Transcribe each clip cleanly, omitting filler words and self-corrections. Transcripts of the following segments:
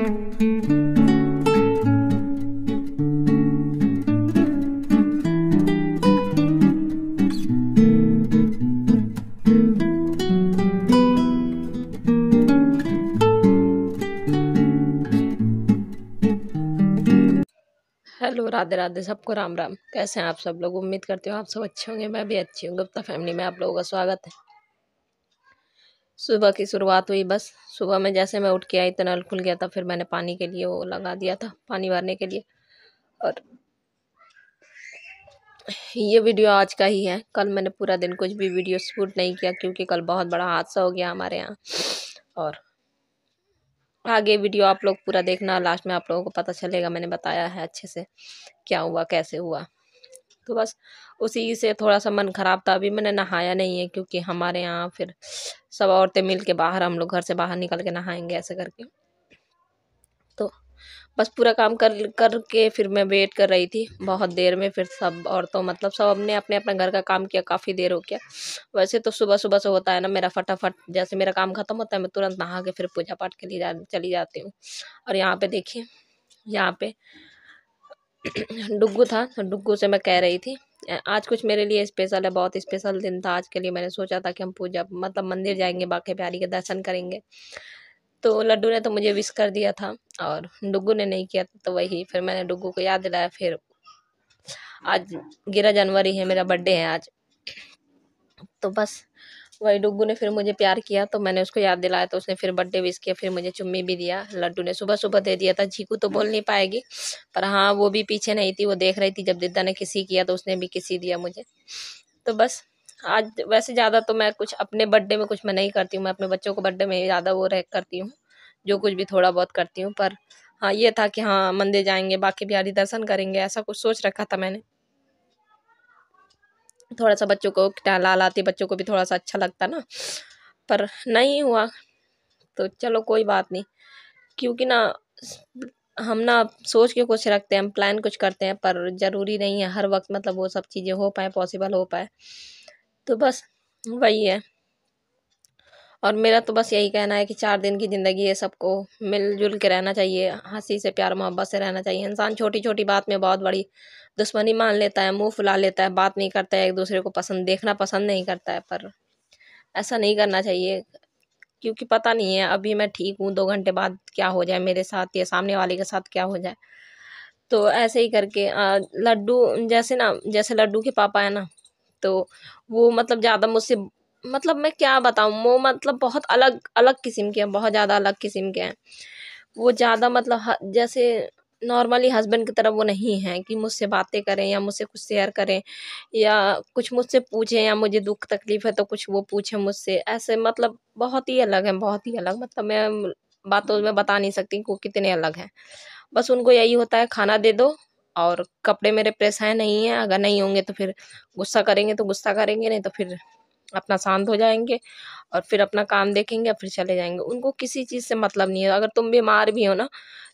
Hello, Radhe Radhe, सबको राम राम। कैसे हैं आप सब लोग? उम्मीद करती हूँ आप सब अच्छे होंगे। मैं भी अच्छी हूँ। गुप्ता फैमिली में आप लोगों का स्वागत है। सुबह की शुरुआत हुई। बस सुबह में जैसे मैं उठ के आई तो नल खुल गया था, फिर मैंने पानी के लिए वो लगा दिया था, पानी भरने के लिए। और ये वीडियो आज का ही है। कल मैंने पूरा दिन कुछ भी वीडियो शूट नहीं किया क्योंकि कल बहुत बड़ा हादसा हो गया हमारे यहाँ। और आगे वीडियो आप लोग पूरा देखना, लास्ट में आप लोगों को पता चलेगा। मैंने बताया है अच्छे से क्या हुआ, कैसे हुआ। तो बस उसी से थोड़ा सा मन खराब था। अभी मैंने नहाया नहीं है क्योंकि हमारे यहाँ फिर सब औरतें मिल के बाहर, हम लोग घर से बाहर निकल के नहाएंगे ऐसे करके। तो बस पूरा काम कर करके फिर मैं वेट कर रही थी बहुत देर में। फिर सब औरतों मतलब सब अपने अपने अपना घर का काम किया, काफ़ी देर हो गया। वैसे तो सुबह सुबह से होता है ना मेरा, फटाफट जैसे मेरा काम खत्म होता है मैं तुरंत नहा के फिर पूजा पाठ के लिए चली जाती हूँ। और यहाँ पे देखिए, यहाँ पे डुग्गू था तो डुग्गू से मैं कह रही थी आज कुछ मेरे लिए स्पेशल है, बहुत स्पेशल दिन था आज के लिए। मैंने सोचा था कि हम पूजा मतलब मंदिर जाएंगे, बांके बिहारी के दर्शन करेंगे। तो लड्डू ने तो मुझे विश कर दिया था और डुग्गू ने नहीं किया था, तो वही फिर मैंने डुग्गू को याद दिलाया। फिर आज 11 जनवरी है, मेरा बर्थडे है आज। तो बस वही डुग्गू ने फिर मुझे प्यार किया तो मैंने उसको याद दिलाया, तो उसने फिर बर्थडे विश किया, फिर मुझे चुम्मी भी दिया। लड्डू ने सुबह सुबह दे दिया था। चीकू तो बोल नहीं पाएगी, पर हाँ वो भी पीछे नहीं थी, वो देख रही थी जब दिद्दा ने किसी किया तो उसने भी किसी दिया मुझे। तो बस आज वैसे ज़्यादा तो मैं कुछ अपने बर्थडे में कुछ मैं नहीं करती हूँ। मैं अपने बच्चों को बर्थडे में ज़्यादा वो रह करती हूँ, जो कुछ भी थोड़ा बहुत करती हूँ। पर हाँ ये था कि हाँ मंदिर जाएंगे, बांके बिहारी दर्शन करेंगे, ऐसा कुछ सोच रखा था मैंने। थोड़ा सा बच्चों को टहला लाती, बच्चों को भी थोड़ा सा अच्छा लगता ना, पर नहीं हुआ। तो चलो कोई बात नहीं, क्योंकि ना हम ना सोच के कुछ रखते हैं, हम प्लान कुछ करते हैं, पर ज़रूरी नहीं है हर वक्त मतलब वो सब चीज़ें हो पाए, पॉसिबल हो पाए। तो बस वही है। और मेरा तो बस यही कहना है कि 4 दिन की ज़िंदगी है, सबको मिलजुल के रहना चाहिए, हंसी से प्यार मोहब्बत से रहना चाहिए। इंसान छोटी छोटी बात में बहुत बड़ी दुश्मनी मान लेता है, मुंह फुला लेता है, बात नहीं करता है, एक दूसरे को देखना पसंद नहीं करता है। पर ऐसा नहीं करना चाहिए, क्योंकि पता नहीं है अभी मैं ठीक हूँ, 2 घंटे बाद क्या हो जाए मेरे साथ या सामने वाले के साथ क्या हो जाए। तो ऐसे ही करके लड्डू जैसे ना, जैसे लड्डू के पापा है ना, तो वो मतलब ज़्यादा मुझसे मतलब मैं क्या बताऊँ, वो मतलब बहुत अलग अलग किस्म के हैं, बहुत ज़्यादा अलग किस्म के हैं। वो ज़्यादा मतलब जैसे नॉर्मली हस्बैंड की तरह वो नहीं है कि मुझसे बातें करें या मुझसे कुछ शेयर करें या कुछ मुझसे पूछें, या मुझे दुख तकलीफ है तो कुछ वो पूछे मुझसे। ऐसे मतलब बहुत ही अलग है, बहुत ही अलग। मतलब मैं बातों में बता नहीं सकती कि वो कितने अलग हैं। बस उनको यही होता है खाना दे दो, और कपड़े मेरे प्रेस हैं नहीं है, अगर नहीं होंगे तो फिर गुस्सा करेंगे तो गुस्सा करेंगे, नहीं तो फिर अपना शांत हो जाएंगे और फिर अपना काम देखेंगे और फिर चले जाएंगे। उनको किसी चीज़ से मतलब नहीं है। अगर तुम बीमार भी हो ना,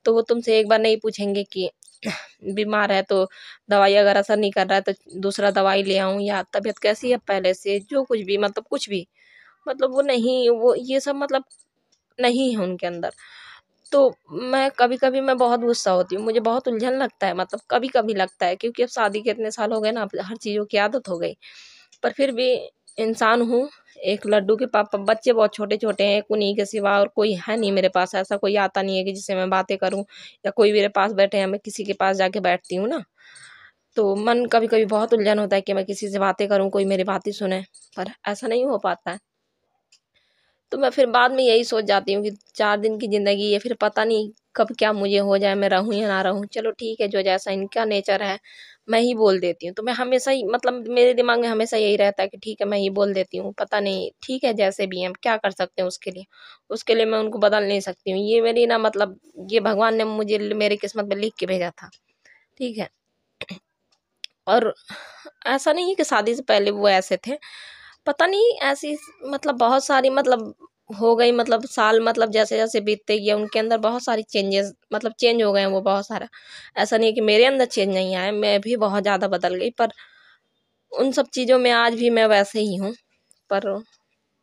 तो वो तुमसे एक बार नहीं पूछेंगे कि बीमार है तो दवाई अगर असर नहीं कर रहा है तो दूसरा दवाई ले आऊँ, या तबीयत कैसी है पहले से, जो कुछ भी मतलब कुछ भी, मतलब वो नहीं, वो ये सब मतलब नहीं है उनके अंदर। तो मैं कभी कभी मैं बहुत गुस्सा होती हूँ, मुझे बहुत उलझन लगता है, मतलब कभी कभी लगता है, क्योंकि अब शादी के इतने साल हो गए ना, अब हर चीज़ों की आदत हो गई। पर फिर भी इंसान हूँ। एक लड्डू के पापा, बच्चे बहुत छोटे छोटे हैं, एक उन्हीं के सिवा और कोई है नहीं मेरे पास। ऐसा कोई आता नहीं है कि जिससे मैं बातें करूँ, या कोई मेरे पास बैठे हैं मैं किसी के पास जाके बैठती हूँ ना। तो मन कभी कभी बहुत उलझन होता है कि मैं किसी से बातें करूँ, कोई मेरी बातें सुने, पर ऐसा नहीं हो पाता है। तो मैं फिर बाद में यही सोच जाती हूँ कि 4 दिन की ज़िंदगी है, फिर पता नहीं कब क्या मुझे हो जाए, मैं रहूँ या ना रहूँ। चलो ठीक है, जो जैसा इनका नेचर है मैं ही बोल देती हूँ। तो मैं हमेशा ही मतलब मेरे दिमाग में हमेशा यही रहता है कि ठीक है मैं ही बोल देती हूँ, पता नहीं, ठीक है जैसे भी हैं, क्या कर सकते हैं उसके लिए। उसके लिए मैं उनको बदल नहीं सकती हूँ। ये मेरी ना मतलब ये भगवान ने मुझे मेरी किस्मत में लिख के भेजा था, ठीक है। और ऐसा नहीं है कि शादी से पहले वो ऐसे थे, पता नहीं ऐसी मतलब बहुत सारी मतलब हो गई, मतलब साल मतलब जैसे जैसे बीतते गए उनके अंदर बहुत सारी चेंजेस मतलब चेंज हो गए हैं वो बहुत सारा। ऐसा नहीं है कि मेरे अंदर चेंज नहीं आया, मैं भी बहुत ज़्यादा बदल गई, पर उन सब चीज़ों में आज भी मैं वैसे ही हूँ। पर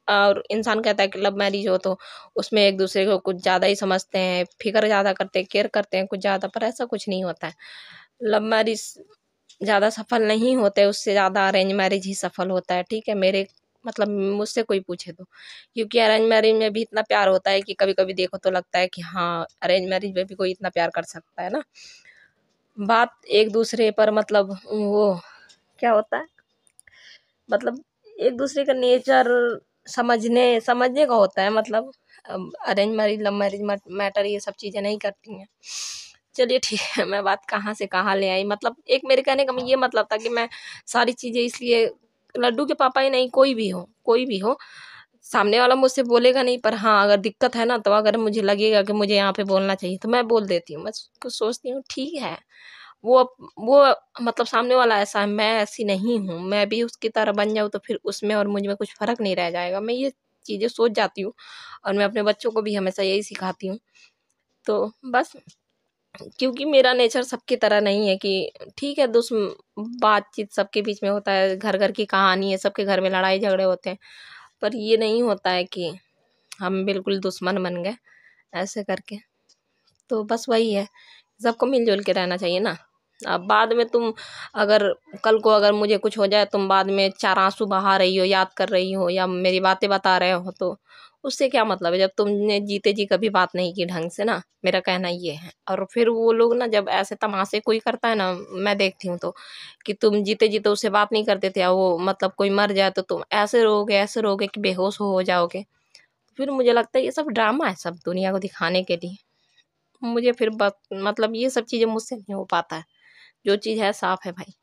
और इंसान कहता है कि लव मैरिज हो तो उसमें एक दूसरे को कुछ ज़्यादा ही समझते हैं, फिक्र ज़्यादा करते हैं, केयर करते हैं कुछ ज़्यादा, पर ऐसा कुछ नहीं होता है। लव मैरिज ज़्यादा सफल नहीं होते, उससे ज़्यादा अरेंज मैरिज ही सफल होता है। ठीक है, मेरे मतलब मुझसे कोई पूछे तो, क्योंकि अरेंज मैरिज में भी इतना प्यार होता है कि कभी कभी देखो तो लगता है कि हाँ, अरेंज मैरिज में भी कोई इतना प्यार कर सकता है ना। बात एक दूसरे पर मतलब वो क्या होता है, मतलब एक दूसरे का नेचर समझने समझने का होता है। मतलब arrange marriage love marriage matter ये सब चीज़ें नहीं करती हैं। चलिए ठीक है, मैं बात कहाँ से कहाँ ले आई। मतलब एक मेरे कहने का ये मतलब था कि मैं सारी चीज़ें इसलिए, लड्डू के पापा ही नहीं, कोई भी हो, सामने वाला मुझसे बोलेगा नहीं, पर हाँ अगर दिक्कत है ना, तो अगर मुझे लगेगा कि मुझे यहाँ पे बोलना चाहिए तो मैं बोल देती हूँ। मैं कुछ सोचती हूँ ठीक है, वो मतलब सामने वाला ऐसा है, मैं ऐसी नहीं हूँ, मैं भी उसकी तरह बन जाऊँ तो फिर उसमें और मुझ में कुछ फ़र्क नहीं रह जाएगा। मैं ये चीज़ें सोच जाती हूँ और मैं अपने बच्चों को भी हमेशा यही सिखाती हूँ। तो बस, क्योंकि मेरा नेचर सबकी तरह नहीं है कि ठीक है, बातचीत सबके बीच में होता है, घर-घर की कहानी है, सबके घर में लड़ाई झगड़े होते हैं। पर ये नहीं होता है कि हम बिल्कुल दुश्मन बन गए ऐसे करके। तो बस वही है, सबको मिल-जुल के रहना चाहिए ना। अब बाद में तुम अगर कल को अगर मुझे कुछ हो जाए, तुम बाद में 4 आँसू बहा रही हो, याद कर रही हो या मेरी बातें बता रहे हो, तो उससे क्या मतलब है जब तुमने जीते जी कभी बात नहीं की ढंग से ना, मेरा कहना ये है। और फिर वो लोग ना जब ऐसे तमाशे कोई करता है ना, मैं देखती हूँ तो, कि तुम जीते-जी तो उससे बात नहीं करते थे, वो मतलब कोई मर जाए तो तुम ऐसे रोओगे कि बेहोश हो जाओगे। फिर मुझे लगता है ये सब ड्रामा है, सब दुनिया को दिखाने के लिए। मुझे फिर मतलब ये सब चीज़ें मुझसे नहीं हो पाता है। जो चीज़ है साफ है भाई।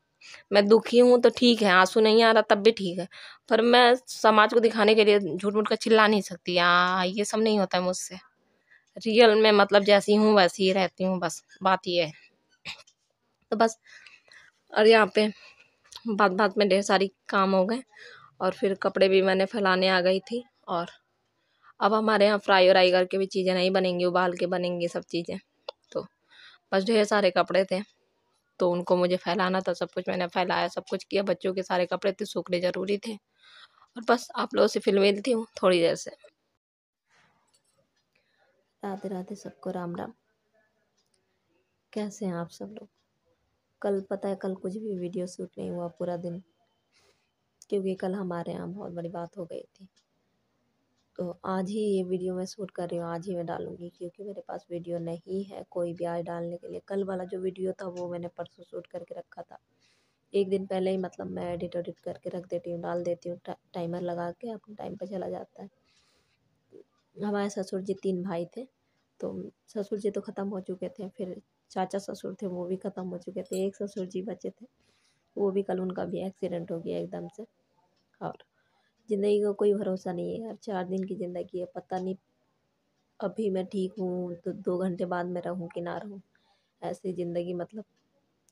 मैं दुखी हूँ तो ठीक है, आँसू नहीं आ रहा तब भी ठीक है। पर मैं समाज को दिखाने के लिए झूठ-मूठ कर चिल्ला नहीं सकती। ये सब नहीं होता है मुझसे। रियल में मतलब जैसी हूँ वैसी ही रहती हूँ, बस बात ये है। तो बस, और यहाँ पे बात-बात में ढेर सारी काम हो गए और फिर कपड़े भी मैंने फैलाने आ गई थी। और अब हमारे यहाँ फ्राई-व्राई करके भी चीज़ें नहीं बनेंगी, उबाल के बनेंगी सब चीज़ें। तो बस ढेर सारे कपड़े थे, तो उनको मुझे फैलाना था, सब कुछ मैंने फैलाया, सब कुछ किया। बच्चों के सारे कपड़े थे, सूखने ज़रूरी थे। और बस आप लोगों से फिर मिलती हूँ थोड़ी देर से। राधे राधे, सबको राम राम। कैसे हैं आप सब लोग? कल पता है, कल कुछ भी वीडियो शूट नहीं हुआ पूरा दिन, क्योंकि कल हमारे यहाँ बहुत बड़ी बात हो गई थी। तो आज ही ये वीडियो मैं शूट कर रही हूँ, आज ही मैं डालूंगी, क्योंकि मेरे पास वीडियो नहीं है कोई भी आज डालने के लिए। कल वाला जो वीडियो था वो मैंने परसों शूट करके रखा था, एक दिन पहले ही। मतलब मैं एडिट करके रख देती हूँ, डाल देती हूँ, टाइमर लगा के अपने टाइम पर चला जाता है। हमारे ससुर जी 3 भाई थे, तो ससुर जी तो ख़त्म हो चुके थे, फिर चाचा ससुर थे वो भी ख़त्म हो चुके थे, एक ससुर जी बचे थे, वो भी कल उनका भी एक्सीडेंट हो गया एकदम से। और ज़िंदगी का कोई भरोसा नहीं है यार, 4 दिन की ज़िंदगी है, पता नहीं अभी मैं ठीक हूँ तो 2 घंटे बाद मैं रहूँ कि ना रहूँ। ऐसी ज़िंदगी मतलब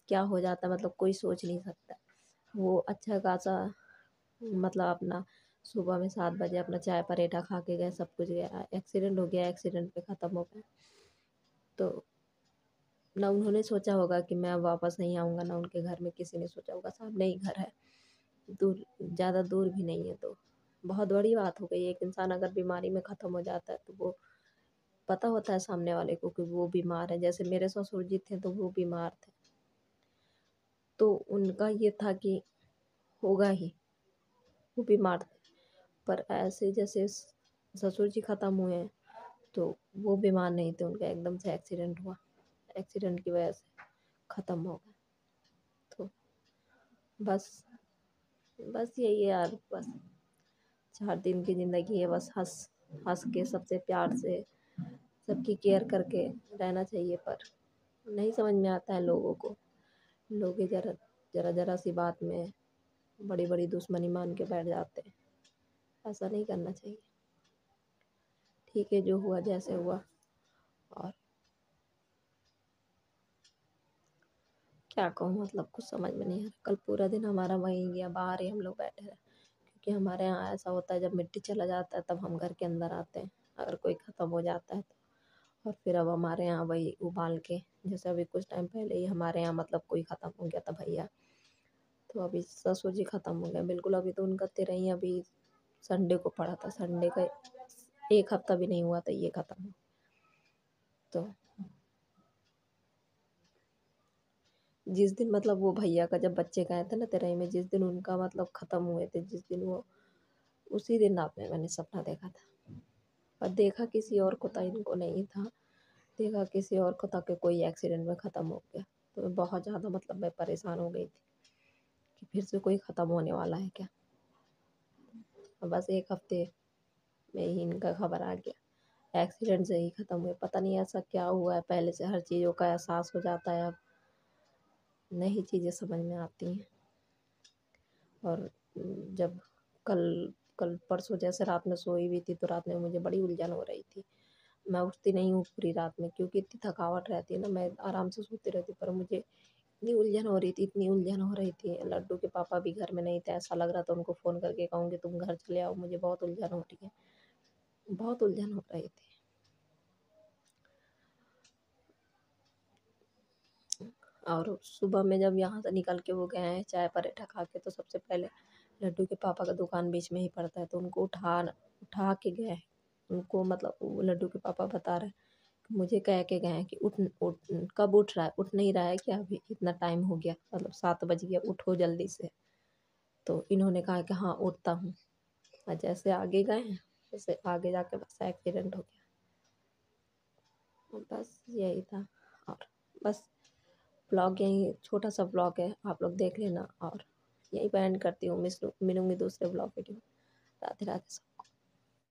क्या हो जाता है, मतलब कोई सोच नहीं सकता। वो अच्छा खासा मतलब अपना सुबह में 7 बजे अपना चाय पराठा खा के गए, सब कुछ गया, एक्सीडेंट हो गया, एक्सीडेंट पे ख़त्म हो गए। तो ना उन्होंने सोचा होगा कि मैं अब वापस नहीं आऊँगा, ना उनके घर में किसी ने सोचा होगा, सामने ही घर है, दूर, ज़्यादा दूर भी नहीं है। तो बहुत बड़ी बात हो गई। एक इंसान अगर बीमारी में ख़त्म हो जाता है तो वो पता होता है सामने वाले को कि वो बीमार है। जैसे मेरे ससुर जी थे तो वो बीमार थे, तो उनका ये था कि होगा ही, वो बीमार थे। पर ऐसे जैसे ससुर जी ख़त्म हुए हैं, तो वो बीमार नहीं थे, उनका एकदम से एक्सीडेंट हुआ, एक्सीडेंट की वजह से ख़त्म हो गए। तो बस बस यही है यार, बस 4 दिन की ज़िंदगी है, बस हंस हंस के सबसे प्यार से सबकी केयर करके रहना चाहिए। पर नहीं समझ में आता है लोगों को, लोग जरा जरा जरा सी बात में बड़ी बड़ी दुश्मनी मान के बैठ जाते हैं। ऐसा नहीं करना चाहिए। ठीक है, जो हुआ जैसे हुआ। और क्या कहूँ, मतलब कुछ समझ में नहीं आ रहा। कल पूरा दिन हमारा वहीं गया, बाहर ही हम लोग बैठे रहे, क्योंकि हमारे यहाँ ऐसा होता है जब मिट्टी चला जाता है तब हम घर के अंदर आते हैं, अगर कोई ख़त्म हो जाता है तो। और फिर अब हमारे यहाँ वही उबाल के, जैसे अभी कुछ टाइम पहले ही हमारे यहाँ मतलब कोई ख़त्म हो गया था भैया, तो अभी ससुर जी ख़त्म हो गए बिल्कुल। अभी तो उनका तिरई अभी संडे को पड़ा था, संडे का 1 हफ्ता भी नहीं हुआ था ये ख़त्म हुआ। तो जिस दिन मतलब वो भैया का जब बच्चे गए थे ना तेरही में, जिस दिन उनका मतलब ख़त्म हुए थे, जिस दिन वो, उसी दिन रात में मैंने सपना देखा था। और देखा किसी और को था, इनको नहीं था। देखा किसी और को था कि कोई एक्सीडेंट में ख़त्म हो गया। तो मैं बहुत ज़्यादा मतलब मैं परेशान हो गई थी कि फिर से कोई ख़त्म होने वाला है क्या। और बस 1 हफ्ते में ही इनका खबर आ गया, एक्सीडेंट से ही ख़त्म हुए। पता नहीं ऐसा क्या हुआ है, पहले से हर चीज़ों का एहसास हो जाता है, अब नई चीज़ें समझ में आती हैं। और जब कल कल परसों जैसे रात में सोई हुई थी, तो रात में मुझे बड़ी उलझन हो रही थी। मैं उठती नहीं हूँ पूरी रात में, क्योंकि इतनी थकावट रहती है ना, मैं आराम से सोती रहती, पर मुझे इतनी उलझन हो रही थी, इतनी उलझन हो रही थी। लड्डू के पापा भी घर में नहीं थे, ऐसा लग रहा था उनको फ़ोन करके कहूँगी तुम घर चले आओ, मुझे बहुत उलझन हो रही है, बहुत उलझन हो रही थी। और सुबह में जब यहाँ से निकल के वो गए हैं चाय पराठा खा के, तो सबसे पहले लड्डू के पापा का दुकान बीच में ही पड़ता है, तो उनको उठा के गए हैं। उनको मतलब वो लड्डू के पापा बता रहे हैं, मुझे कह के गए हैं कि उठ उठ, कब उठ रहा है, उठ नहीं रहा है क्या, अभी इतना टाइम हो गया, मतलब 7 बज गया, उठो जल्दी से। तो इन्होंने कहा कि हाँ उठता हूँ। और जैसे आगे गए हैं, जैसे आगे जाके बस एक्सीडेंट हो गया। और बस यही था। और बस ब्लॉग यही छोटा सा ब्लॉग है, आप लोग देख लेना, और यही पे एंड करती हूँ। मिलूंगी दूसरे ब्लॉग वीडियो। राधे राधे।